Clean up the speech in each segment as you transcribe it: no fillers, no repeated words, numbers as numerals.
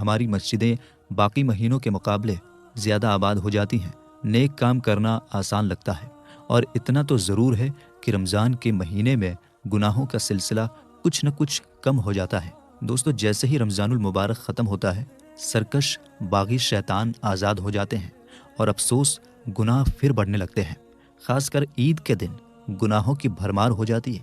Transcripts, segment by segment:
ہماری مسجدیں باقی مہینوں کے مقابلے زیادہ آباد ہو جاتی ہیں۔ نیک کام کرنا آسان لگتا ہے، اور اتنا تو ضرور ہے کہ رمضان کے مہینے میں گناہوں کا سلسلہ کچھ نہ کچھ کم ہو جاتا ہے۔ دوستو، جیسے ہی رمضان المبارک ختم ہوتا ہے، سرکش باغی شیطان آزاد ہو جاتے ہیں، اور افسوس گناہ پھر بڑھنے لگتے ہیں۔ خاص کر عید کے دن گناہوں کی بھرمار ہو جاتی ہے۔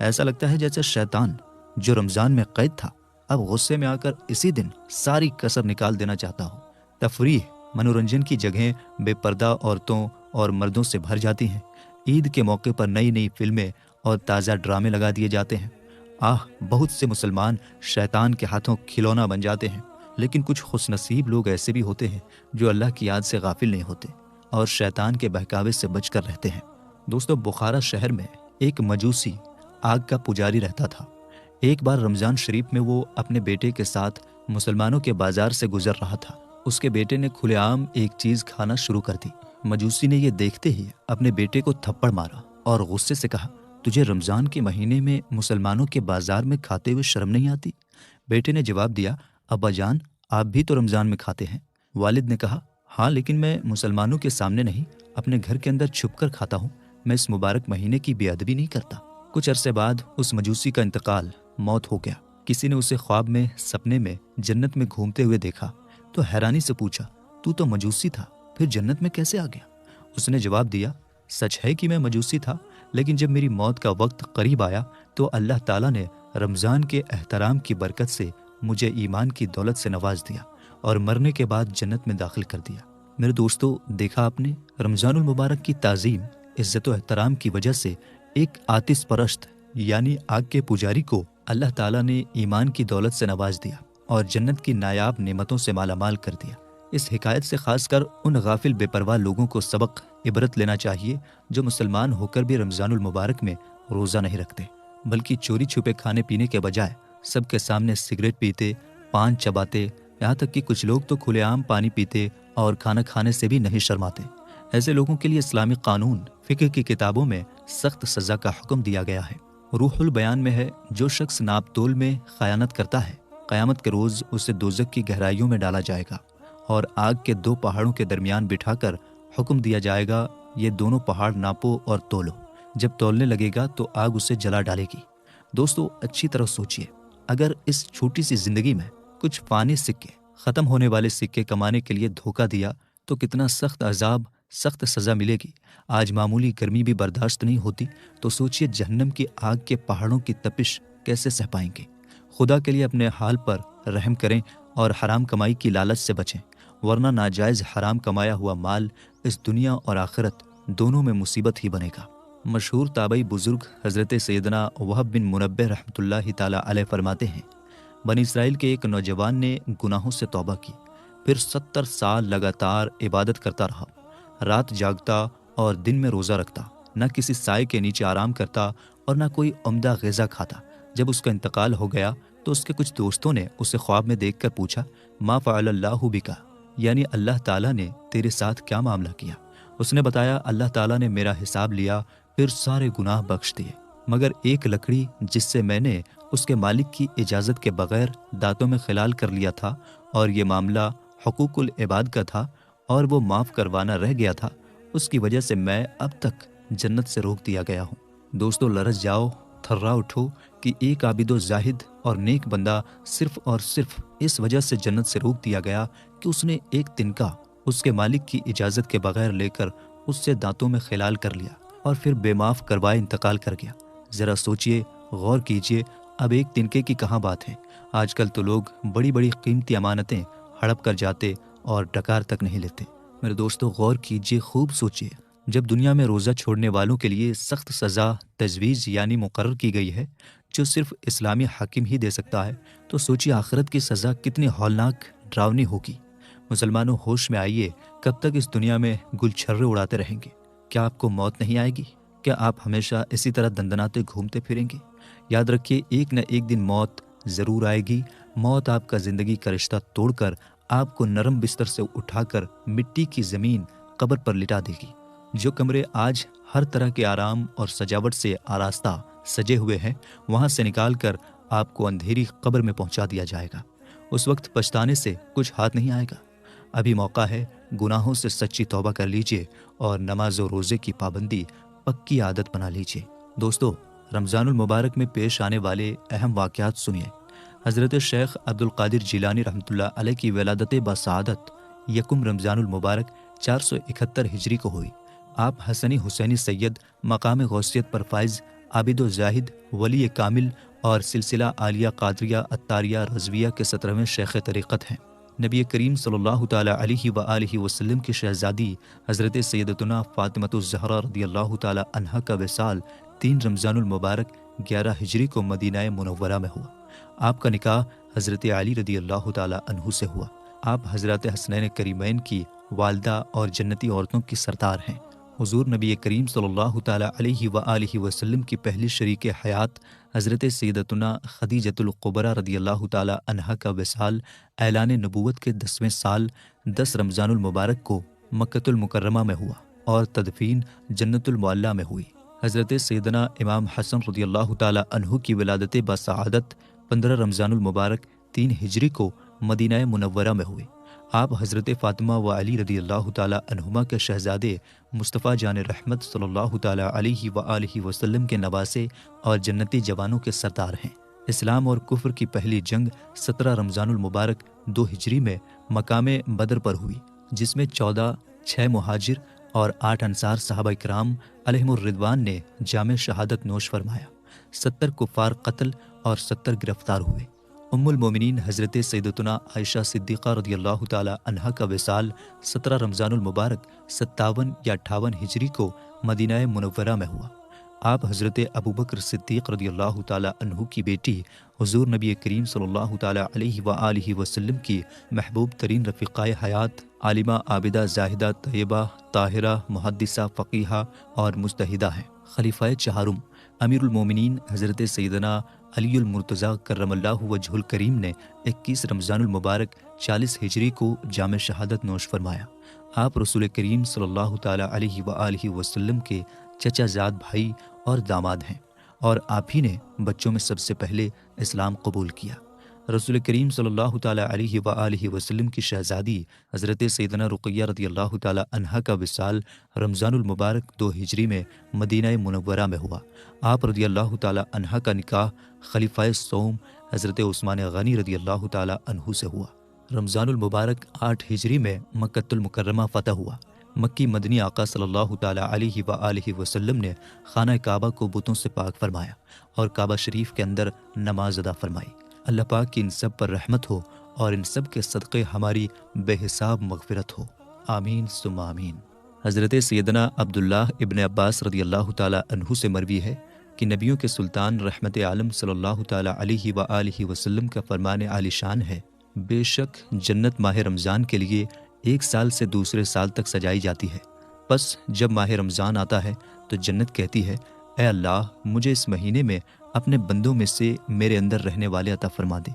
ایسا لگتا ہے جیسے شیطان جو رمضان میں قید تھا، اب غصے میں آ کر اسی دن ساری کسر نکال دینا چاہتا ہو۔ تفریح، منورنجن کی جگہیں بے پردہ عورتوں اور مردوں سے بھر جاتی ہیں۔ عید کے موقع پر نئی نئی فلمیں اور تازہ ڈرامے لگا دیے جاتے ہیں۔ بہت سے مسلمان شیطان کے ہاتھوں کھلونا بن جاتے ہیں، لیکن کچھ خوش نصیب لوگ ایسے بھی ہوتے ہیں جو اللہ کی یاد سے غافل نہیں ہوتے اور شیطان کے بہکاوے سے بچ کر رہتے ہیں۔ دوستو، بخارا شہر میں ایک مجوسی آگ کا پجاری رہتا تھا۔ ایک بار رمضان شریف میں وہ اپنے بیٹے کے ساتھ مسلمانوں کے بازار سے گزر رہا تھا۔ اس کے بیٹے نے کھلے عام ایک چیز کھانا شروع کر دی۔ مجوسی نے یہ دیکھتے ہی اپنے بیٹے کو تھپڑ مارا اور غصے سے کہا، تجھے رمضان کے مہینے میں مسلمانوں کے بازار میں کھاتے ہوئے شرم نہیں آتی؟ بیٹے نے جواب دیا، ابا جان، آپ بھی تو رمضان میں کھاتے ہیں۔ والد نے کہا، ہاں، لیکن میں مسلمانوں کے سامنے نہیں، اپنے گھر کے اندر چھپ کر کھاتا ہوں۔ میں اس مبارک مہینے کی بے ادبی نہیں کرتا۔ کچھ عرصے بعد اس مجوسی کا انتقال موت ہو گیا۔ کسی نے اسے خواب میں سپنے میں جنت میں گھومتے ہوئے دیکھا تو حیرانی سے پوچھا، تو مجوسی تھا، پھر جنت میں کیسے آ گیا؟ اس نے جواب دیا، سچ ہے کہ میں مجوسی تھا، لیکن جب میری موت کا وقت قریب آیا تو اللہ تعالیٰ نے رمضان کے احترام کی برکت سے مجھے ایمان کی دولت سے نواز دیا اور مرنے کے بعد جنت میں داخل کر دیا۔ میرے دوستو، دیکھا آپ نے، رمضان المبارک کی تعظیم، عزت و احترام کی وجہ سے ایک آتش پرست یعنی آگ کے پجاری کو اللہ تعالیٰ نے ایمان کی دولت سے نواز دیا اور جنت کی نایاب نعمتوں سے مالا مال کر دیا۔ اس حکایت سے خاص کر ان غافل بے پرواہ لوگوں کو سبق عبرت لینا چاہیے جو مسلمان ہو کر بھی رمضان المبارک میں روزہ نہیں رکھتے، بلکہ چوری چھپے کھانے پینے کے بجائے سب کے سامنے سگریٹ پیتے، پان چباتے، یہاں تک کہ کچھ لوگ تو کھلے عام پانی پیتے اور کھانا کھانے سے بھی نہیں شرماتے۔ ایسے لوگوں کے لیے اسلامی قانون، فقہ کی کتابوں میں سخت سزا کا حکم دیا گیا ہے۔ روح البیان میں ہے، جو شخص ناپ تول میں خیانت کرتا ہے، قیامت کے روز اسے دوزخ کی گہرائیوں میں ڈالا جائے گا اور آگ کے دو پہاڑوں کے درمیان بٹھا کر حکم دیا جائے گا، یہ دونوں پہاڑ ناپو اور تولو۔ جب تولنے لگے گا تو آگ اسے جلا ڈالے گی۔ دوستو، اچھی طرح سوچئے، اگر اس چھوٹی سی زندگی میں کچھ فانی سکے، ختم ہونے والے سکے کمانے کے لیے دھوکہ دیا تو کتنا سخت عذاب، سخت سزا ملے گی۔ آج معمولی گرمی بھی برداشت نہیں ہوتی تو سوچئے جہنم کی آگ کے پہاڑوں کی تپش کیسے سہ پائیں گے۔ خدا کے لیے اپنے حال پر رحم کریں اور حرام کمائی کی لالچ سے بچیں، ورنہ ناجائز حرام کمایا ہوا مال اس دنیا اور آخرت دونوں میں مصیبت ہی بنے گا۔ مشہور تابعی بزرگ حضرت سیدنا وہب بن منبہ رحمۃ اللہ تعالی علیہ فرماتے ہیں، بنی اسرائیل کے ایک نوجوان نے گناہوں سے توبہ کی، پھر 70 سال لگاتار عبادت کرتا رہا، رات جاگتا اور دن میں روزہ رکھتا، نہ کسی سائے کے نیچے آرام کرتا اور نہ کوئی عمدہ غذا کھاتا۔ جب اس کا انتقال ہو گیا تو اس کے کچھ دوستوں نے اسے خواب میں دیکھ کر پوچھا، ما فعل اللہ بکا، یعنی اللہ تعالیٰ نے تیرے ساتھ کیا معاملہ کیا؟ اس نے بتایا، اللہ تعالیٰ نے میرا حساب لیا، پھر سارے گناہ بخش دیے، مگر ایک لکڑی جس سے میں نے اس کے مالک کی اجازت کے بغیر دانتوں میں خلال کر لیا تھا، اور یہ معاملہ حقوق العباد کا تھا اور وہ معاف کروانا رہ گیا تھا، اس کی وجہ سے میں اب تک جنت سے روک دیا گیا ہوں۔ دوستو، لرز جاؤ، تھرا اٹھو کہ ایک عابد و زاہد اور نیک بندہ صرف اور صرف اس وجہ سے جنت سے روک دیا گیا کہ اس نے ایک تنکا اس کے مالک کی اجازت کے بغیر لے کر اس سے دانتوں میں خلال کر لیا اور پھر بے معاف کروائے انتقال کر گیا۔ ذرا سوچئے، غور کیجئے، اب ایک تنکے کی کہاں بات ہے؟ آج کل تو لوگ بڑی بڑی قیمتی امانتیں ہڑپ کر جاتے اور ڈکار تک نہیں لیتے۔ میرے دوستو، غور کیجئے، خوب سوچئے، جب دنیا میں روزہ چھوڑنے والوں کے لیے سخت سزا تجویز یعنی مقرر کی گئی ہے جو صرف اسلامی حاکم ہی دے سکتا ہے، تو سوچئے آخرت کی سزا کتنی ہولناک، ڈراؤنی ہوگی۔ مسلمانوں، ہوش میں آئیے، کب تک اس دنیا میں گل چھرے اڑاتے رہیں گے؟ کیا آپ کو موت نہیں آئے گی؟ کیا آپ ہمیشہ اسی طرح دندناتے گھومتے پھریں گے؟ یاد رکھیے، ایک نہ ایک دن موت ضرور آئے گی۔ موت آپ کا زندگی کا رشتہ توڑ کر آپ کو نرم بستر سے اٹھا کر مٹی کی زمین قبر پر لٹا دے گی۔ جو کمرے آج ہر طرح کے آرام اور سجاوٹ سے آراستہ سجے ہوئے ہیں، وہاں سے نکال کر آپ کو اندھیری قبر میں پہنچا دیا جائے گا، اس وقت پچھتانے سے کچھ ہاتھ نہیں آئے گا۔ ابھی موقع ہے، گناہوں سے سچی توبہ کر لیجئے اور نماز و روزے کی پابندی پکی عادت بنا لیجئے۔ دوستو، رمضان المبارک میں پیش آنے والے اہم واقعات سنیے۔ حضرت شیخ عبد القادر جیلانی رحمۃ اللہ علیہ کی ولادت بسعادت یکم رمضان المبارک 471 ہجری کو ہوئی۔ آپ حسنی حسینی سید، مقام غوثیت پر فائز، عابد و زاہد، ولی کامل اور سلسلہ عالیہ قادریہ عطاریہ رضویہ کے 17ویں شیخ طریقت ہیں۔ نبی کریم صلی اللہ تعالیٰ علیہ وآلہ وسلم کی شہزادی حضرت سیدتنا فاطمۃ الزہرا رضی اللہ تعالیٰ عنہا کا وصال 3 رمضان المبارک 11 ہجری کو مدینہ منورہ میں ہوا۔ آپ کا نکاح حضرت علی رضی اللہ تعالیٰ عنہ سے ہوا۔ آپ حضرت حسنین کریمین کی والدہ اور جنتی عورتوں کی سردار ہیں۔ حضور نبی کریم صلی اللہ تعالیٰ علیہ وآلہ وسلم کی پہلی شریک حیات حضرت سیدتنا خدیجۃ الکبریٰ رضی اللہ تعالیٰ عنہا کا وصال اعلان نبوت کے 10ویں سال 10 رمضان المبارک کو مکۃ المکرمہ میں ہوا اور تدفین جنت المعلیٰ میں ہوئی۔ حضرت سیدنا امام حسن رضی اللہ تعالیٰ عنہ کی ولادت بسعادت 15 رمضان المبارک 3 ہجری کو مدینہ منورہ میں ہوئی۔ آپ حضرت فاطمہ و علی رضی اللہ تعالیٰ عنہما کے شہزادے مصطفیٰ جان رحمت صلی اللہ تعالیٰ علیہ وآلہ وسلم کے نواسے اور جنتی جوانوں کے سردار ہیں۔ اسلام اور کفر کی پہلی جنگ 17 رمضان المبارک 2 ہجری میں مقام بدر پر ہوئی، جس میں 6 مہاجر اور 8 انصار صحابہ کرام علیہم الرضوان نے جام شہادت نوش فرمایا۔ 70 کفار قتل اور 70 گرفتار ہوئے۔ ام المومنین حضرت سیدتنا عائشہ صدیقہ رضی اللہ تعالیٰ عنہا کا وصال 17 رمضان المبارک 57 یا 58 ہجری کو مدینہ منورہ میں ہوا۔ آپ حضرت ابوبکر صدیق رضی اللہ تعالیٰ عنہ کی بیٹی حضور نبی کریم صلی اللہ تعالیٰ علیہ وآلہ وسلم کی محبوب ترین رفیقائے حیات، عالمہ، عابدہ، زاہدہ، طیبہ، طاہرہ، محدثہ، فقیہہ اور مجتہدہ ہیں۔ خلیفہ چہارم امیر المومنین حضرت سیدنا علی المرتضیٰ کرم اللہ وجہ الکریم نے 21 رمضان المبارک 40 ہجری کو جام شہادت نوش فرمایا۔ آپ رسول کریم صلی اللہ تعالیٰ علیہ وآلہ وسلم کے چچا زاد بھائی اور داماد ہیں، اور آپ ہی نے بچوں میں سب سے پہلے اسلام قبول کیا۔ رسول کریم صلی اللہ تعالیٰ علیہ وآلہ وسلم کی شہزادی حضرت سیدنا رقیہ رضی اللہ تعالیٰ عنہا کا وصال رمضان المبارک 2 ہجری میں مدینہ منورہ میں ہوا۔ آپ رضی اللہ تعالیٰ عنہا کا نکاح خلیفہ سوم حضرت عثمان غنی رضی اللہ تعالیٰ عنہ سے ہوا۔ رمضان المبارک 8 ہجری میں مکۃ المکرمہ فتح ہوا۔ مکی مدنی آقا صلی اللہ تعالیٰ علیہ وآلہ وسلم نے خانہ کعبہ کو بتوں سے پاک فرمایا اور کعبہ شریف کے اندر نماز ادا فرمائی۔ اللہ پاک کی ان سب پر رحمت ہو اور ان سب کے صدقے ہماری بے حساب مغفرت ہو، آمین ثم آمین۔ حضرت سیدنا عبداللہ ابن عباس رضی اللہ تعالیٰ عنہ سے مروی ہے کہ نبیوں کے سلطان رحمت عالم صلی اللہ تعالیٰ علیہ وآلہ وسلم کا فرمان عالی شان ہے، بے شک جنت ماہ رمضان کے لیے 1 سال سے دوسرے سال تک سجائی جاتی ہے۔ پس جب ماہ رمضان آتا ہے تو جنت کہتی ہے، اے اللہ، مجھے اس مہینے میں اپنے بندوں میں سے میرے اندر رہنے والے عطا فرما دے،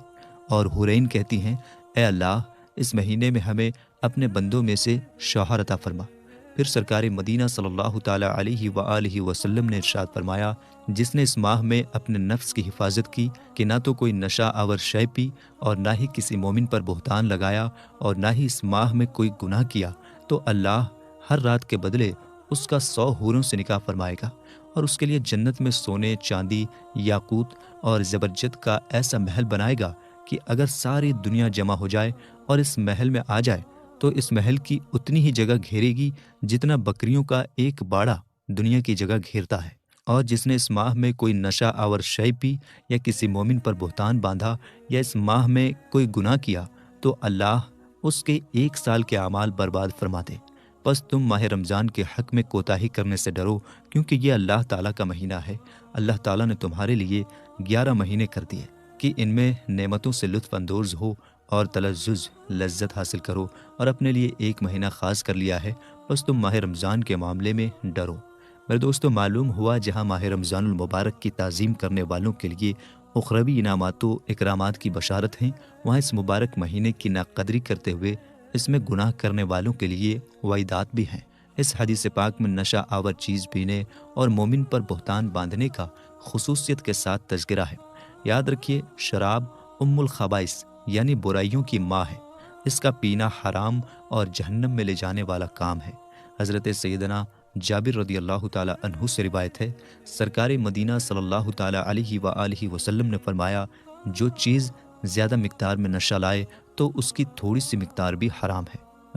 اور حورین کہتی ہیں، اے اللہ، اس مہینے میں ہمیں اپنے بندوں میں سے شوہر عطا فرما۔ پھر سرکار مدینہ صلی اللہ تعالیٰ علیہ وآلہ وسلم نے ارشاد فرمایا، جس نے اس ماہ میں اپنے نفس کی حفاظت کی کہ نہ تو کوئی نشہ آور شے پی اور نہ ہی کسی مومن پر بہتان لگایا اور نہ ہی اس ماہ میں کوئی گناہ کیا، تو اللہ ہر رات کے بدلے اس کا 100 حوروں سے نکاح فرمائے گا، اور اس کے لیے جنت میں سونے، چاندی، یاقوت اور زبرجد کا ایسا محل بنائے گا کہ اگر ساری دنیا جمع ہو جائے اور اس محل میں آ جائے تو اس محل کی اتنی ہی جگہ گھیرے گی جتنا بکریوں کا ایک باڑہ دنیا کی جگہ گھیرتا ہے۔ اور جس نے اس ماہ میں کوئی نشہ آور شے پی یا کسی مومن پر بہتان باندھا یا اس ماہ میں کوئی گناہ کیا تو اللہ اس کے 1 سال کے اعمال برباد فرما دے۔ بس تم ماہ رمضان کے حق میں کوتاہی کرنے سے ڈرو، کیونکہ یہ اللہ تعالیٰ کا مہینہ ہے۔ اللہ تعالیٰ نے تمہارے لیے 11 مہینے کر دیے کہ ان میں نعمتوں سے لطف اندوز ہو اور تلذذ لذت حاصل کرو، اور اپنے لیے 1 مہینہ خاص کر لیا ہے۔ بس تم ماہ رمضان کے معاملے میں ڈرو۔ میرے دوستو، معلوم ہوا جہاں ماہ رمضان المبارک کی تعظیم کرنے والوں کے لیے اخروی انعامات و اکرامات کی بشارت ہیں، وہاں اس مبارک مہینے کی ناقدری کرتے ہوئے اس میں گناہ کرنے والوں کے لیے وعیدات بھی ہیں۔ اس حدیث پاک میں نشہ آور چیز پینے اور مومن پر بہتان باندھنے کا خصوصیت کے ساتھ تذکرہ ہے۔ یاد رکھیے، شراب ام الخبائث یعنی برائیوں کی ماں ہے۔ اس کا پینا حرام اور جہنم میں لے جانے والا کام ہے۔ حضرت سیدنا جابر رضی اللہ تعالی عنہ سے روایت ہے، سرکار مدینہ صلی اللہ تعالی علیہ وآلہ وسلم نے فرمایا، جو چیز زیادہ مقدار میں نشہ لائے تو اس کی تھوڑی سی مقدار بھی حرام ہے۔